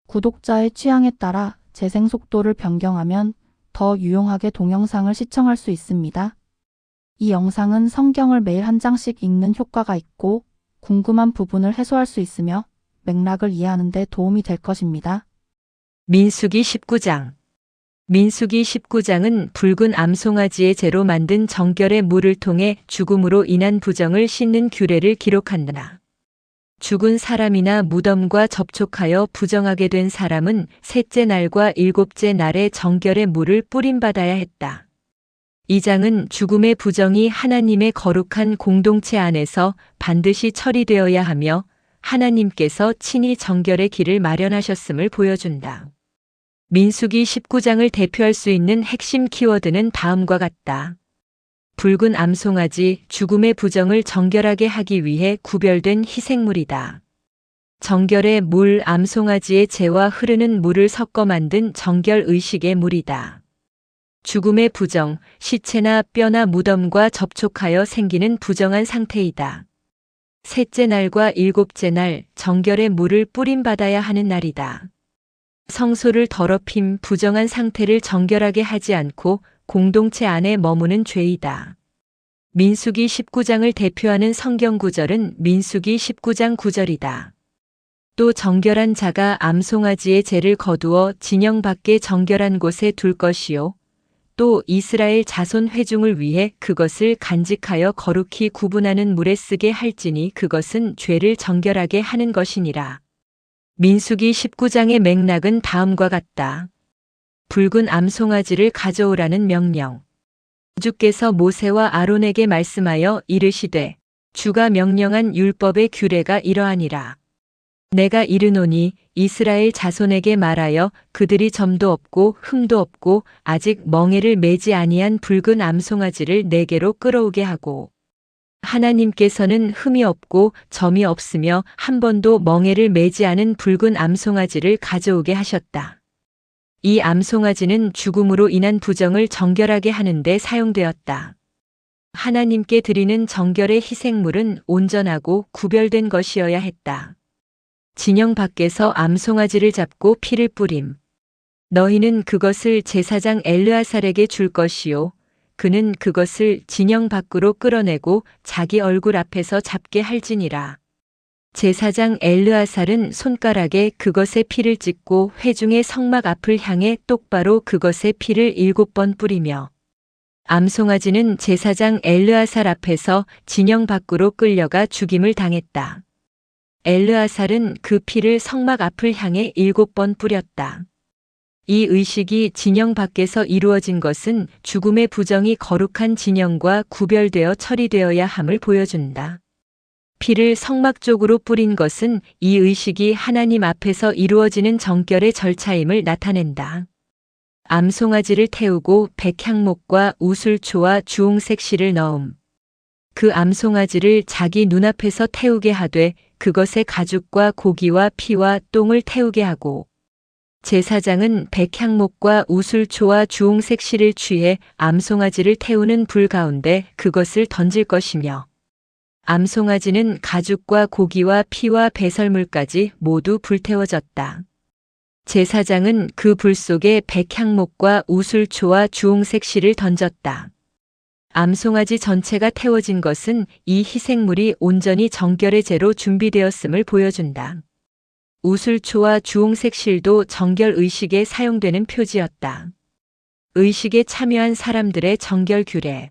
구독자의 취향에 따라 재생 속도를 변경하면 더 유용하게 동영상을 시청할 수 있습니다. 이 영상은 성경을 매일 한 장씩 읽는 효과가 있고 궁금한 부분을 해소할 수 있으며 맥락을 이해하는 데 도움이 될 것입니다. 민수기 19장. 민수기 19장은 붉은 암송아지의 재로 만든 정결의 물을 통해 죽음으로 인한 부정을 씻는 규례를 기록한다. 죽은 사람이나 무덤과 접촉하여 부정하게 된 사람은 셋째 날과 일곱째 날에 정결의 물을 뿌림받아야 했다. 이 장은 죽음의 부정이 하나님의 거룩한 공동체 안에서 반드시 처리되어야 하며 하나님께서 친히 정결의 길을 마련하셨음을 보여준다. 민수기 19장을 대표할 수 있는 핵심 키워드는 다음과 같다. 붉은 암송아지, 죽음의 부정을 정결하게 하기 위해 구별된 희생물이다. 정결의 물, 암송아지의 재와 흐르는 물을 섞어 만든 정결 의식의 물이다. 죽음의 부정, 시체나 뼈나 무덤과 접촉하여 생기는 부정한 상태이다. 셋째 날과 일곱째 날, 정결의 물을 뿌림받아야 하는 날이다. 성소를 더럽힘, 부정한 상태를 정결하게 하지 않고 공동체 안에 머무는 죄이다. 민수기 19장을 대표하는 성경 구절은 민수기 19장 9절이다. 또 정결한 자가 암송아지의 재를 거두어 진영 밖에 정결한 곳에 둘 것이요. 또 이스라엘 자손 회중을 위해 그것을 간직하여 거룩히 구분하는 물에 쓰게 할지니 그것은 죄를 정결하게 하는 것이니라. 민수기 19장의 맥락은 다음과 같다. 붉은 암송아지를 가져오라는 명령. 주께서 모세와 아론에게 말씀하여 이르시되 주가 명령한 율법의 규례가 이러하니라. 내가 이르노니 이스라엘 자손에게 말하여 그들이 점도 없고 흠도 없고 아직 멍에를 매지 아니한 붉은 암송아지를 내게로 끌어오게 하고 하나님께서는 흠이 없고 점이 없으며 한 번도 멍에를 매지 않은 붉은 암송아지를 가져오게 하셨다. 이 암송아지는 죽음으로 인한 부정을 정결하게 하는 데 사용되었다. 하나님께 드리는 정결의 희생물은 온전하고 구별된 것이어야 했다. 진영 밖에서 암송아지를 잡고 피를 뿌림. 너희는 그것을 제사장 엘르아살에게 줄 것이요. 그는 그것을 진영 밖으로 끌어내고 자기 얼굴 앞에서 잡게 할지니라. 제사장 엘르아살은 손가락에 그것의 피를 찍고 회중의 성막 앞을 향해 똑바로 그것의 피를 7번 뿌리며 암송아지는 제사장 엘르아살 앞에서 진영 밖으로 끌려가 죽임을 당했다. 엘르아살은 그 피를 성막 앞을 향해 7번 뿌렸다. 이 의식이 진영 밖에서 이루어진 것은 죽음의 부정이 거룩한 진영과 구별되어 처리되어야 함을 보여준다. 피를 성막 쪽으로 뿌린 것은 이 의식이 하나님 앞에서 이루어지는 정결의 절차임을 나타낸다. 암송아지를 태우고 백향목과 우술초와 주홍색 실을 넣음. 그 암송아지를 자기 눈앞에서 태우게 하되 그것의 가죽과 고기와 피와 똥을 태우게 하고 제사장은 백향목과 우술초와 주홍색 실을 취해 암송아지를 태우는 불 가운데 그것을 던질 것이며 암송아지는 가죽과 고기와 피와 배설물까지 모두 불태워졌다. 제사장은 그 불 속에 백향목과 우술초와 주홍색 실을 던졌다. 암송아지 전체가 태워진 것은 이 희생물이 온전히 정결의 재로 준비되었음을 보여준다. 우술초와 주홍색 실도 정결 의식에 사용되는 표지였다. 의식에 참여한 사람들의 정결 규례.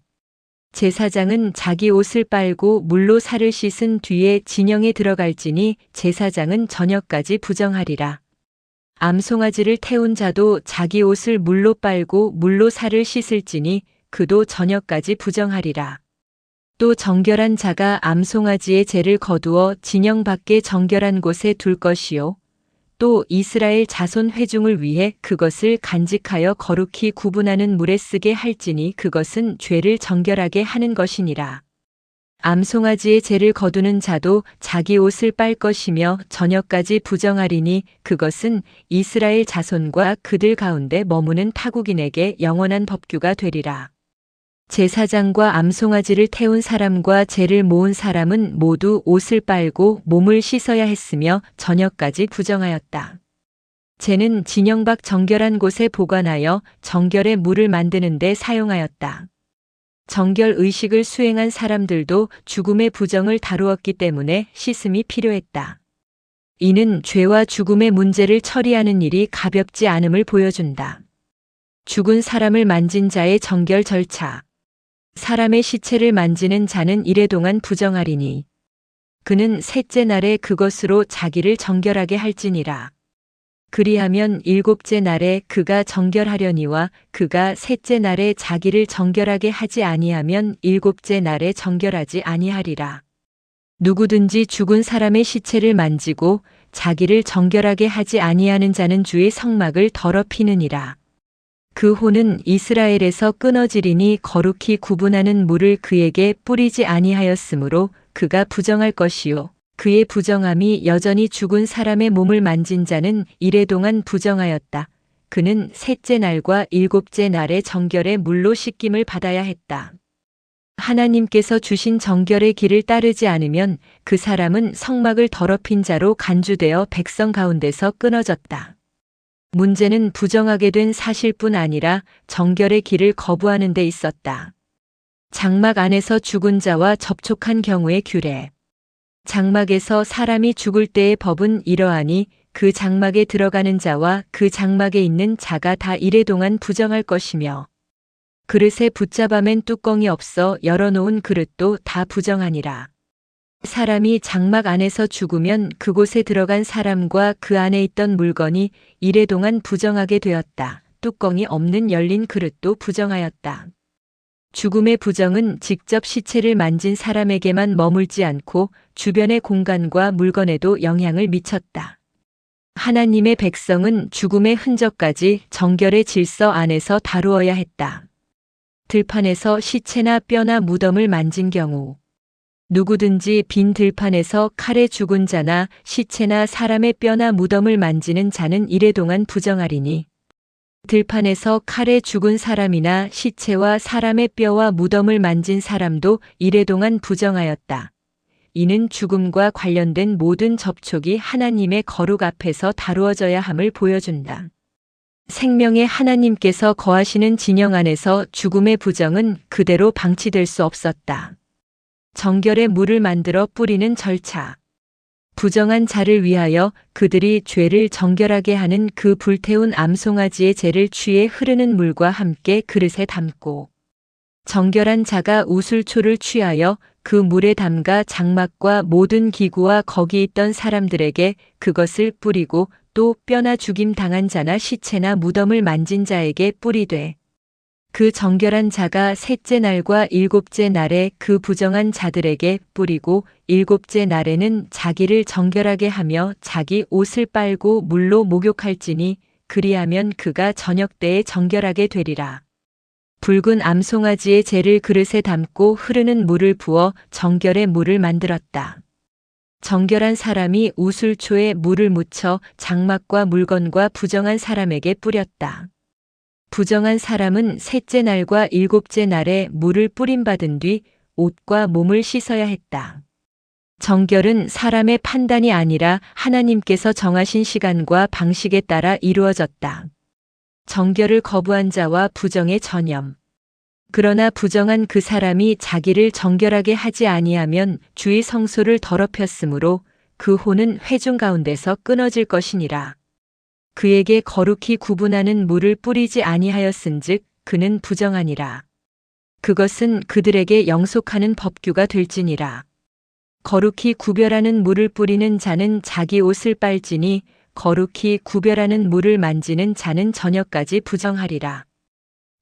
제사장은 자기 옷을 빨고 물로 살을 씻은 뒤에 진영에 들어갈지니 제사장은 저녁까지 부정하리라. 암송아지를 태운 자도 자기 옷을 물로 빨고 물로 살을 씻을지니 그도 저녁까지 부정하리라. 또 정결한 자가 암송아지의 재를 거두어 진영 밖에 정결한 곳에 둘 것이요. 또 이스라엘 자손 회중을 위해 그것을 간직하여 거룩히 구분하는 물에 쓰게 할지니 그것은 죄를 정결하게 하는 것이니라. 암송아지의 재를 거두는 자도 자기 옷을 빨 것이며 저녁까지 부정하리니 그것은 이스라엘 자손과 그들 가운데 머무는 타국인에게 영원한 법규가 되리라. 제사장과 암송아지를 태운 사람과 재를 모은 사람은 모두 옷을 빨고 몸을 씻어야 했으며 저녁까지 부정하였다. 쟤는 진영 밖 정결한 곳에 보관하여 정결의 물을 만드는 데 사용하였다. 정결 의식을 수행한 사람들도 죽음의 부정을 다루었기 때문에 씻음이 필요했다. 이는 죄와 죽음의 문제를 처리하는 일이 가볍지 않음을 보여준다. 죽은 사람을 만진 자의 정결 절차. 사람의 시체를 만지는 자는 이래동안 부정하리니 그는 셋째 날에 그것으로 자기를 정결하게 할지니라. 그리하면 일곱째 날에 그가 정결하려니와 그가 셋째 날에 자기를 정결하게 하지 아니하면 일곱째 날에 정결하지 아니하리라. 누구든지 죽은 사람의 시체를 만지고 자기를 정결하게 하지 아니하는 자는 주의 성막을 더럽히느니라. 그 혼은 이스라엘에서 끊어지리니 거룩히 구분하는 물을 그에게 뿌리지 아니하였으므로 그가 부정할 것이요. 그의 부정함이 여전히 죽은 사람의 몸을 만진 자는 이래동안 부정하였다. 그는 셋째 날과 일곱째 날에 정결의 물로 씻김을 받아야 했다. 하나님께서 주신 정결의 길을 따르지 않으면 그 사람은 성막을 더럽힌 자로 간주되어 백성 가운데서 끊어졌다. 문제는 부정하게 된 사실뿐 아니라 정결의 길을 거부하는 데 있었다. 장막 안에서 죽은 자와 접촉한 경우의 규례. 장막에서 사람이 죽을 때의 법은 이러하니 그 장막에 들어가는 자와 그 장막에 있는 자가 다 이래동안 부정할 것이며 그릇에 붙잡아 맨 뚜껑이 없어 열어놓은 그릇도 다 부정하니라. 사람이 장막 안에서 죽으면 그곳에 들어간 사람과 그 안에 있던 물건이 이래동안 부정하게 되었다. 뚜껑이 없는 열린 그릇도 부정하였다. 죽음의 부정은 직접 시체를 만진 사람에게만 머물지 않고 주변의 공간과 물건에도 영향을 미쳤다. 하나님의 백성은 죽음의 흔적까지 정결의 질서 안에서 다루어야 했다. 들판에서 시체나 뼈나 무덤을 만진 경우 누구든지 빈 들판에서 칼에 죽은 자나 시체나 사람의 뼈나 무덤을 만지는 자는 이래동안 부정하리니 들판에서 칼에 죽은 사람이나 시체와 사람의 뼈와 무덤을 만진 사람도 이래동안 부정하였다. 이는 죽음과 관련된 모든 접촉이 하나님의 거룩 앞에서 다루어져야 함을 보여준다. 생명의 하나님께서 거하시는 진영 안에서 죽음의 부정은 그대로 방치될 수 없었다. 정결의 물을 만들어 뿌리는 절차. 부정한 자를 위하여 그들이 죄를 정결하게 하는 그 불태운 암송아지의 재를 취해 흐르는 물과 함께 그릇에 담고 정결한 자가 우슬초를 취하여 그 물에 담가 장막과 모든 기구와 거기 있던 사람들에게 그것을 뿌리고 또 뼈나 죽임 당한 자나 시체나 무덤을 만진 자에게 뿌리되 그 정결한 자가 셋째 날과 일곱째 날에 그 부정한 자들에게 뿌리고 일곱째 날에는 자기를 정결하게 하며 자기 옷을 빨고 물로 목욕할지니 그리하면 그가 저녁 때에 정결하게 되리라. 붉은 암송아지의 재를 그릇에 담고 흐르는 물을 부어 정결의 물을 만들었다. 정결한 사람이 우슬초에 물을 묻혀 장막과 물건과 부정한 사람에게 뿌렸다. 부정한 사람은 셋째 날과 일곱째 날에 물을 뿌림받은 뒤 옷과 몸을 씻어야 했다. 정결은 사람의 판단이 아니라 하나님께서 정하신 시간과 방식에 따라 이루어졌다. 정결을 거부한 자와 부정의 전염. 그러나 부정한 그 사람이 자기를 정결하게 하지 아니하면 주의 성소를 더럽혔으므로 그 혼은 회중 가운데서 끊어질 것이니라. 그에게 거룩히 구분하는 물을 뿌리지 아니하였은즉 그는 부정하니라. 그것은 그들에게 영속하는 법규가 될지니라. 거룩히 구별하는 물을 뿌리는 자는 자기 옷을 빨지니 거룩히 구별하는 물을 만지는 자는 저녁까지 부정하리라.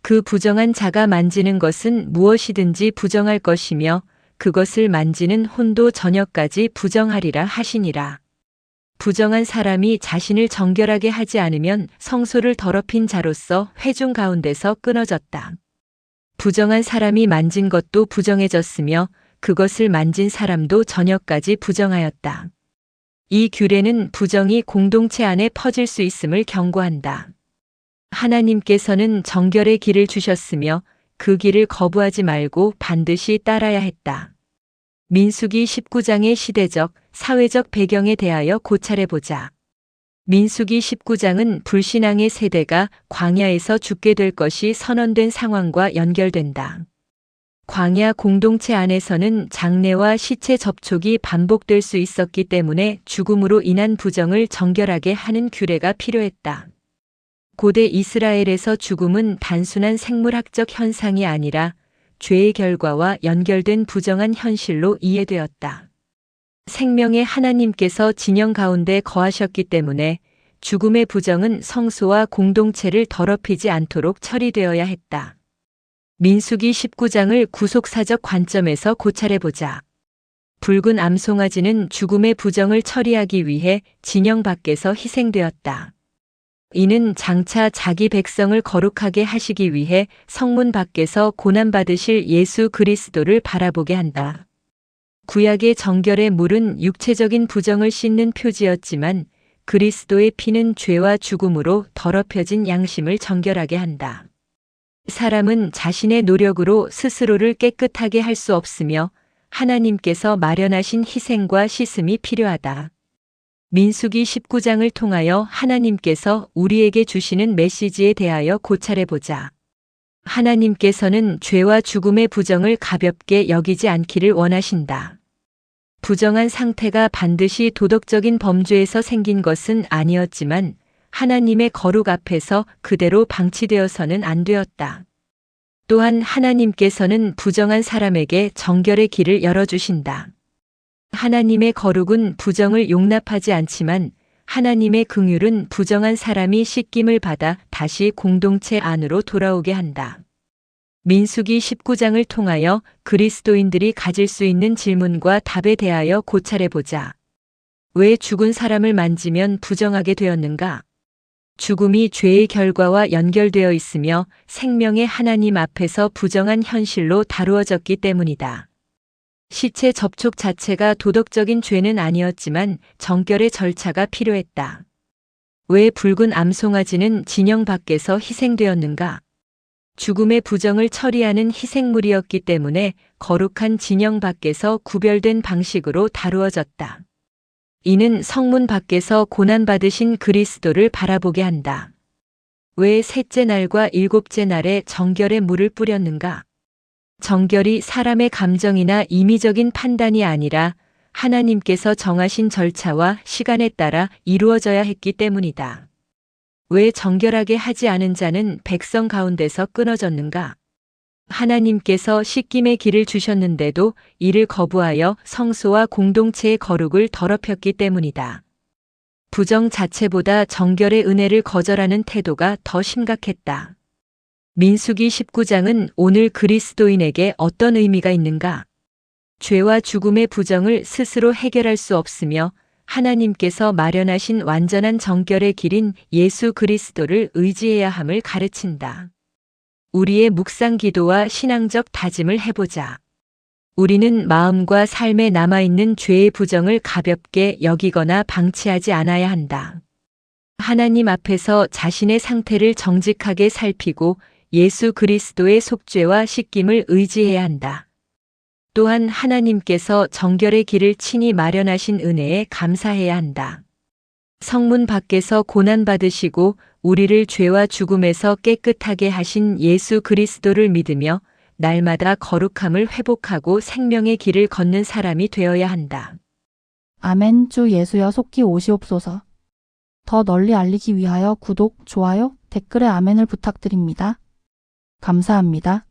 그 부정한 자가 만지는 것은 무엇이든지 부정할 것이며 그것을 만지는 혼도 저녁까지 부정하리라 하시니라. 부정한 사람이 자신을 정결하게 하지 않으면 성소를 더럽힌 자로서 회중 가운데서 끊어졌다. 부정한 사람이 만진 것도 부정해졌으며 그것을 만진 사람도 저녁까지 부정하였다. 이 규례는 부정이 공동체 안에 퍼질 수 있음을 경고한다. 하나님께서는 정결의 길을 주셨으며 그 길을 거부하지 말고 반드시 따라야 했다. 민수기 19장의 시대적, 사회적 배경에 대하여 고찰해보자. 민수기 19장은 불신앙의 세대가 광야에서 죽게 될 것이 선언된 상황과 연결된다. 광야 공동체 안에서는 장례와 시체 접촉이 반복될 수 있었기 때문에 죽음으로 인한 부정을 정결하게 하는 규례가 필요했다. 고대 이스라엘에서 죽음은 단순한 생물학적 현상이 아니라 죄의 결과와 연결된 부정한 현실로 이해되었다. 생명의 하나님께서 진영 가운데 거하셨기 때문에 죽음의 부정은 성소와 공동체를 더럽히지 않도록 처리되어야 했다. 민수기 19장을 구속사적 관점에서 고찰해보자. 붉은 암송아지는 죽음의 부정을 처리하기 위해 진영 밖에서 희생되었다. 이는 장차 자기 백성을 거룩하게 하시기 위해 성문 밖에서 고난받으실 예수 그리스도를 바라보게 한다. 구약의 정결의 물은 육체적인 부정을 씻는 표지였지만 그리스도의 피는 죄와 죽음으로 더럽혀진 양심을 정결하게 한다. 사람은 자신의 노력으로 스스로를 깨끗하게 할 수 없으며 하나님께서 마련하신 희생과 씻음이 필요하다. 민수기 19장을 통하여 하나님께서 우리에게 주시는 메시지에 대하여 고찰해보자. 하나님께서는 죄와 죽음의 부정을 가볍게 여기지 않기를 원하신다. 부정한 상태가 반드시 도덕적인 범죄에서 생긴 것은 아니었지만 하나님의 거룩 앞에서 그대로 방치되어서는 안 되었다. 또한 하나님께서는 부정한 사람에게 정결의 길을 열어주신다. 하나님의 거룩은 부정을 용납하지 않지만 하나님의 긍휼은 부정한 사람이 씻김을 받아 다시 공동체 안으로 돌아오게 한다. 민수기 19장을 통하여 그리스도인들이 가질 수 있는 질문과 답에 대하여 고찰해보자. 왜 죽은 사람을 만지면 부정하게 되었는가? 죽음이 죄의 결과와 연결되어 있으며 생명의 하나님 앞에서 부정한 현실로 다루어졌기 때문이다. 시체 접촉 자체가 도덕적인 죄는 아니었지만 정결의 절차가 필요했다. 왜 붉은 암송아지는 진영 밖에서 희생되었는가? 죽음의 부정을 처리하는 희생물이었기 때문에 거룩한 진영 밖에서 구별된 방식으로 다루어졌다. 이는 성문 밖에서 고난받으신 그리스도를 바라보게 한다. 왜 셋째 날과 일곱째 날에 정결의 물을 뿌렸는가? 정결이 사람의 감정이나 임의적인 판단이 아니라 하나님께서 정하신 절차와 시간에 따라 이루어져야 했기 때문이다. 왜 정결하게 하지 않은 자는 백성 가운데서 끊어졌는가? 하나님께서 씻김의 길을 주셨는데도 이를 거부하여 성소와 공동체의 거룩을 더럽혔기 때문이다. 부정 자체보다 정결의 은혜를 거절하는 태도가 더 심각했다. 민수기 19장은 오늘 그리스도인에게 어떤 의미가 있는가? 죄와 죽음의 부정을 스스로 해결할 수 없으며 하나님께서 마련하신 완전한 정결의 길인 예수 그리스도를 의지해야 함을 가르친다. 우리의 묵상 기도와 신앙적 다짐을 해보자. 우리는 마음과 삶에 남아있는 죄의 부정을 가볍게 여기거나 방치하지 않아야 한다. 하나님 앞에서 자신의 상태를 정직하게 살피고 예수 그리스도의 속죄와 씻김을 의지해야 한다. 또한 하나님께서 정결의 길을 친히 마련하신 은혜에 감사해야 한다. 성문 밖에서 고난받으시고 우리를 죄와 죽음에서 깨끗하게 하신 예수 그리스도를 믿으며 날마다 거룩함을 회복하고 생명의 길을 걷는 사람이 되어야 한다. 아멘. 주 예수여 속히 오시옵소서. 더 널리 알리기 위하여 구독, 좋아요, 댓글에 아멘을 부탁드립니다. 감사합니다.